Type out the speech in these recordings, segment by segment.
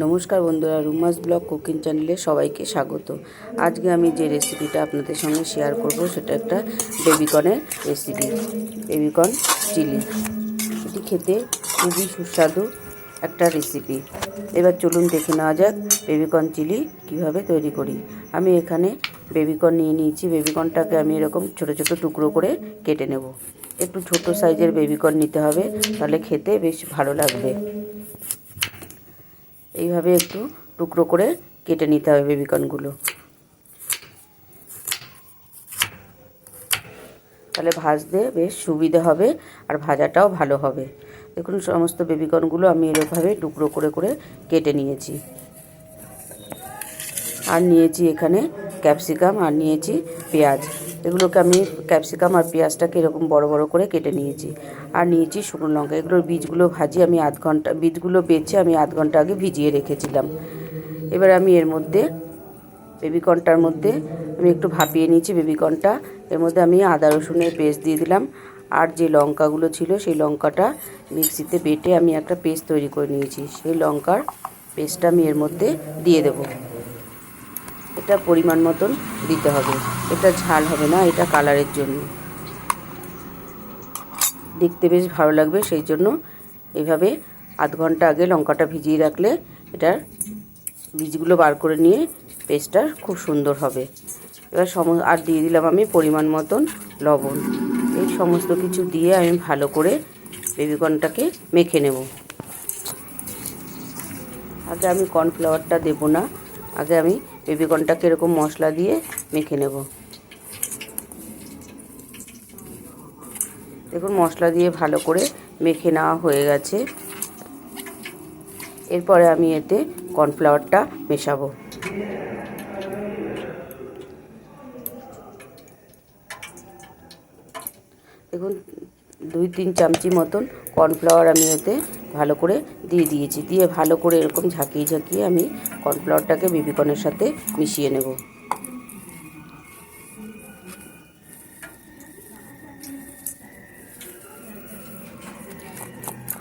নমস্কার বন্ধুরা, রুমাস blog cooking চ্যানেলে সবাইকে স্বাগত। আজকে আমি যে রেসিপিটা আপনাদের সঙ্গে শেয়ার করব সেটা একটা বেবিকর্নের রেসিপি, বেবিকর্ন চিলি। এটি খেতে খুবই সুস্বাদু একটা রেসিপি। এবার চলুন দেখে নেওয়া যাক বেবিকর্ন চিলি কিভাবে তৈরি করি। আমি এখানে বেবিকর্ন নিয়ে নিয়েছি। বেবিকর্নটাকে আমি এরকম ছোট ছোট টুকরো করে কেটে নেব। একটু ছোট সাইজের বেবিকর্ন নিতে হবে, তাহলে খেতে বেশ ভালো লাগবে। এইভাবে একটু টুকরো করে কেটে নিতে হবে বেবিকর্নগুলো, তাহলে ভাজতে বেশ সুবিধা হবে আর ভাজাটাও ভালো হবে। দেখুন, সমস্ত বেবিকর্নগুলো আমি এরকমভাবে টুকরো করে করে কেটে নিয়েছি। আর নিয়েছি এখানে ক্যাপসিকাম, আর নিয়েছি পেঁয়াজ। এগুলোকে আমি ক্যাপসিকাম আর পেঁয়াজটাকে এরকম বড় বড় করে কেটে নিয়েছি। আর নিয়েছি শুকনো লঙ্কা। এগুলোর বীজগুলো ভাজিয়ে আমি বীজগুলো বেছে আমি আধ ঘন্টা আগে ভিজিয়ে রেখেছিলাম। এবার আমি এর মধ্যে বেবিকর্নটার মধ্যে আমি একটু ভাপিয়ে নিয়েছি বেবিকর্নটা। এর মধ্যে আমি আদা রসুনের পেস্ট দিয়ে দিলাম। আর যে লঙ্কাগুলো ছিল সেই লঙ্কাটা মিক্সিতে বেটে আমি একটা পেস্ট তৈরি করে নিয়েছি, সেই লঙ্কার পেস্টটা আমি এর মধ্যে দিয়ে দেব। এটা পরিমাণ মতন দিতে হবে, এটা ঝাল হবে না, এটা কালারের জন্য, দেখতে বেশ ভালো লাগবে। সেই জন্য এইভাবে আধ ঘন্টা আগে লঙ্কাটা ভিজিয়ে রাখলে এটার বীজগুলো বার করে নিয়ে পেস্টটা খুব সুন্দর হবে। এবার আর দিয়ে দিলাম আমি পরিমাণ মতন লবণ। এই সমস্ত কিছু দিয়ে আমি ভালো করে বেবিকর্নটাকে মেখে নেব। আগে আমি কর্নফ্লাওয়ারটা দেব না, আগে আমি বেবিকর্নটাকে এরকম মশলা দিয়ে মেখে নেব। দেখুন, মশলা দিয়ে ভালো করে মেখে নেওয়া হয়ে গেছে। এরপরে আমি এতে কর্নফ্লাওয়ারটা মেশাবো। দেখুন, 2-3 চামচি মতন কর্নফ্লাওয়ার আমি এতে ভালো করে দিয়ে দিয়েছি। দিয়ে ভালো করে এরকম ঝাঁকিয়ে ঝাঁকিয়ে আমি কর্নফ্লাওয়ারটাকে বেবিকর্নের সাথে মিশিয়ে নেব।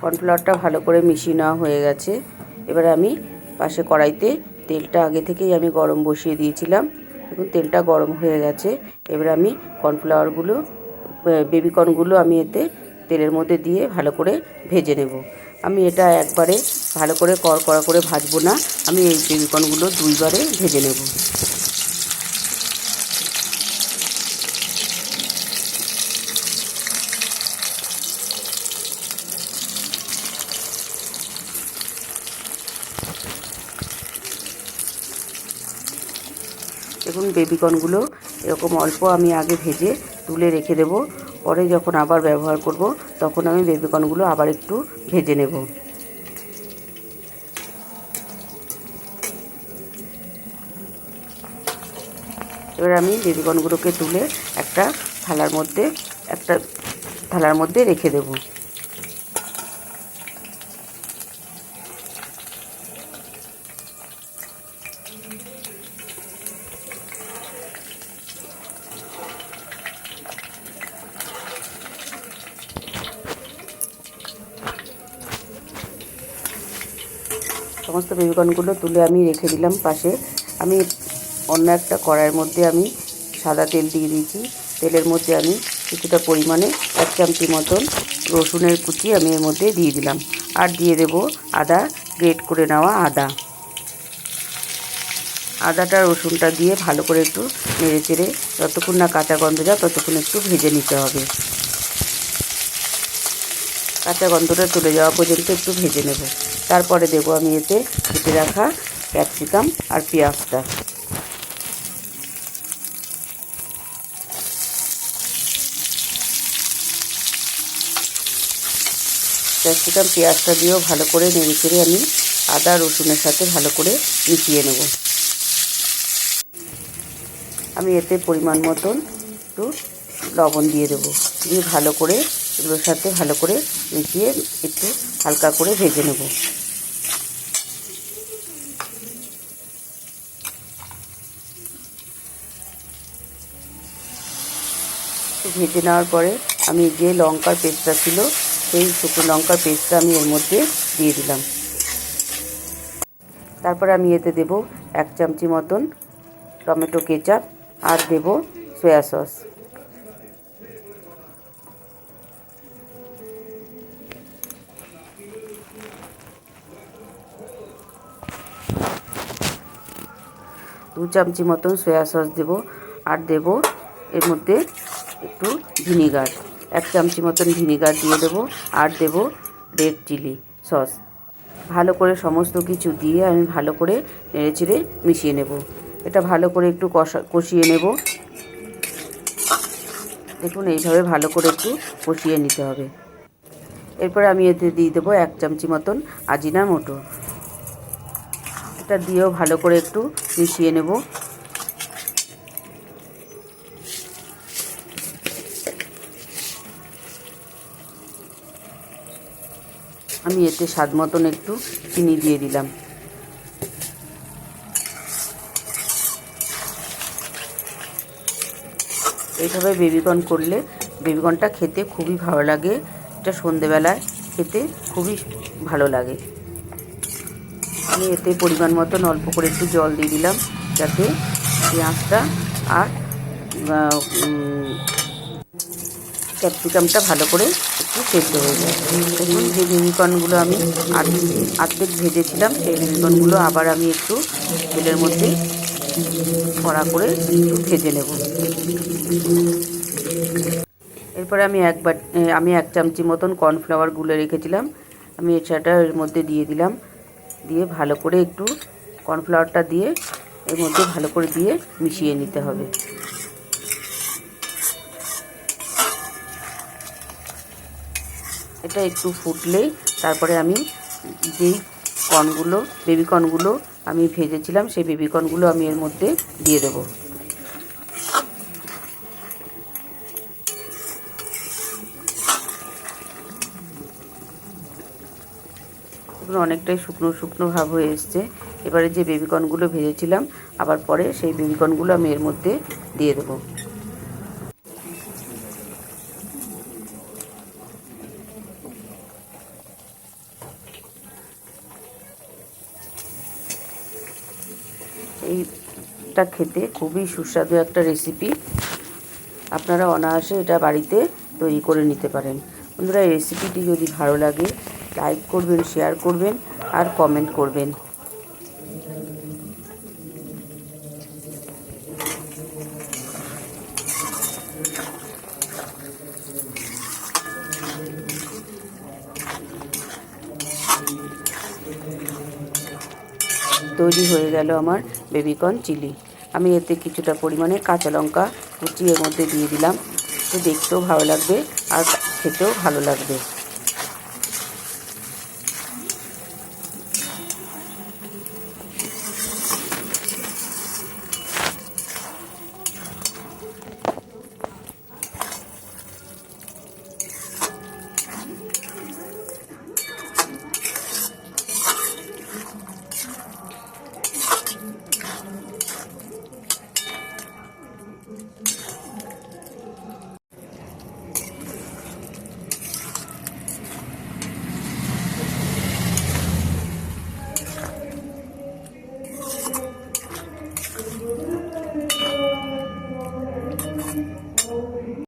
কর্নফ্লাওয়ারটা ভালো করে মিশিয়ে নেওয়া হয়ে গেছে। এবারে আমি পাশে কড়াইতে তেলটা আগে থেকেই আমি গরম বসিয়ে দিয়েছিলাম। দেখুন, তেলটা গরম হয়ে গেছে। এবারে আমি বেবিকর্নগুলো আমি এতে তেলের মধ্যে দিয়ে ভালো করে ভেজে নেব। আমি এটা একবারে ভালো করে কড়কড়া করে ভাজবো না, আমি এই বেবিকর্নগুলো 2 বারে ভেজে নেব। দেখুন, বেবিকর্নগুলো এরকম অল্প আমি আগে ভেজে তুলে রেখে দেব। পরে যখন আবার ব্যবহার করব তখন আমি বেবিকর্নগুলো আবার একটু ভেজে নেব। এবার আমি বেবিকর্নগুলোকে তুলে একটা থালার মধ্যে রেখে দেব। সমস্ত বেবিকর্নগুলো তুলে আমি রেখে দিলাম পাশে। আমি অন্য একটা কড়াইয়ের মধ্যে আমি সাদা তেল দিয়ে দিয়েছি। তেলের মধ্যে আমি কিছুটা পরিমাণে 1 চামচি মতন রসুনের কুচি আমি এর মধ্যে দিয়ে দিলাম। আর দিয়ে দেব আদা, গ্রেট করে নেওয়া আদা। আদাটা রসুনটা দিয়ে ভালো করে একটু নেড়ে চেড়ে যতক্ষণ না কাঁচা গন্ধ যায় ততক্ষণ একটু ভেজে নিতে হবে। কাঁচা গন্ধটা চলে যাওয়া পর্যন্ত একটু ভেজে নেব। তারপরে দেব আমি এতে কেটে রাখা ক্যাপসিকাম আর পেঁয়াজটা। ক্যাপসিকাম পেঁয়াজটা দিয়েও ভালো করে নেড়ে চেড়ে আমি আদা রসুনের সাথে ভালো করে মিশিয়ে নেব। আমি এতে পরিমাণ মতন একটু লবণ দিয়ে দেবো। দিয়ে ভালো করে এগুলোর সাথে ভালো করে মিশিয়ে একটু হালকা করে ভেজে নেব। ভেজে নেওয়ার পরে আমি যে লঙ্কার পেস্টটা ছিল সেই শুকনো লঙ্কার পেস্টটা আমি এর মধ্যে দিয়ে দিলাম। তারপরে আমি এতে দেব 1 চামচি মতন টমেটো কেচাপ আর দেব সয়া সস। দু চামচি মতন সয়া সস দেব আর দেব এর মধ্যে একটু ভিনিগার, 1 চামচি মতন ভিনিগার দিয়ে দেবো আর দেব রেড চিলি সস। ভালো করে সমস্ত কিছু দিয়ে আমি ভালো করে নেড়েচেড়ে মিশিয়ে নেব। এটা ভালো করে একটু কষিয়ে নেব। দেখুন এইভাবে ভালো করে একটু কষিয়ে নিতে হবে। এরপরে আমি এতে দিয়ে দেবো 1 চামচি মতন আজিনামোটো। এটা দিয়েও ভালো করে একটু মিশিয়ে নেব। আমি এতে স্বাদ মতন একটু চিনি দিয়ে দিলাম। এইভাবে বেবিকর্ন করলে বেবিকর্নটা খেতে খুবই ভালো লাগে। এটা সন্ধেবেলায় খেতে খুবই ভালো লাগে। আমি এতে পরিমাণ মতন অল্প করে একটু জল দিয়ে দিলাম যাতে পেঁয়াজটা আর ক্যাপসিকামটা ভালো করে একটু সেদ্ধ হয়ে যায়। দেখুন যে বেবিকর্নগুলো আমি আর্ধেক ভেজেছিলাম সেই বেবিকর্নগুলো আবার আমি একটু তেলের মধ্যে কড়া করে একটু ভেজে নেব। এরপরে আমি 1 চামচি মতন কর্নফ্লাওয়ার গুলে রেখেছিলাম, আমি সেটা এর মধ্যে দিয়ে দিলাম। দিয়ে ভালো করে একটু কর্নফ্লাওয়ারটা দিয়ে এর মধ্যে ভালো করে দিয়ে মিশিয়ে নিতে হবে। এটা একটু ফুটলেই তারপরে আমি যেই বেবিকর্নগুলো আমি ভেজেছিলাম সেই বেবিকর্নগুলো আমি এর মধ্যে দিয়ে দেব। এগুলো অনেকটাই শুকনো শুকনো ভাব হয়ে এসছে। এবারে যে বেবিকর্নগুলো ভেজেছিলাম আবার পরে সেই বেবিকর্নগুলো আমি এর মধ্যে দিয়ে দেবো। এইটা খেতে খুবই সুস্বাদু একটা রেসিপি। আপনারা অনায়াসে এটা বাড়িতে তৈরি করে নিতে পারেন। বন্ধুরা, এই রেসিপিটি যদি ভালো লাগে লাইক করবেন, শেয়ার করবেন আর কমেন্ট করবেন। তৈরি হয়ে গেল আমার বেবিকর্ন চিলি। আমি এতে কিছুটা পরিমাণে কাঁচা লঙ্কা কুচি এর মধ্যে দিয়ে দিলাম। তো দেখতেও ভালো লাগবে আর খেতেও ভালো লাগবে।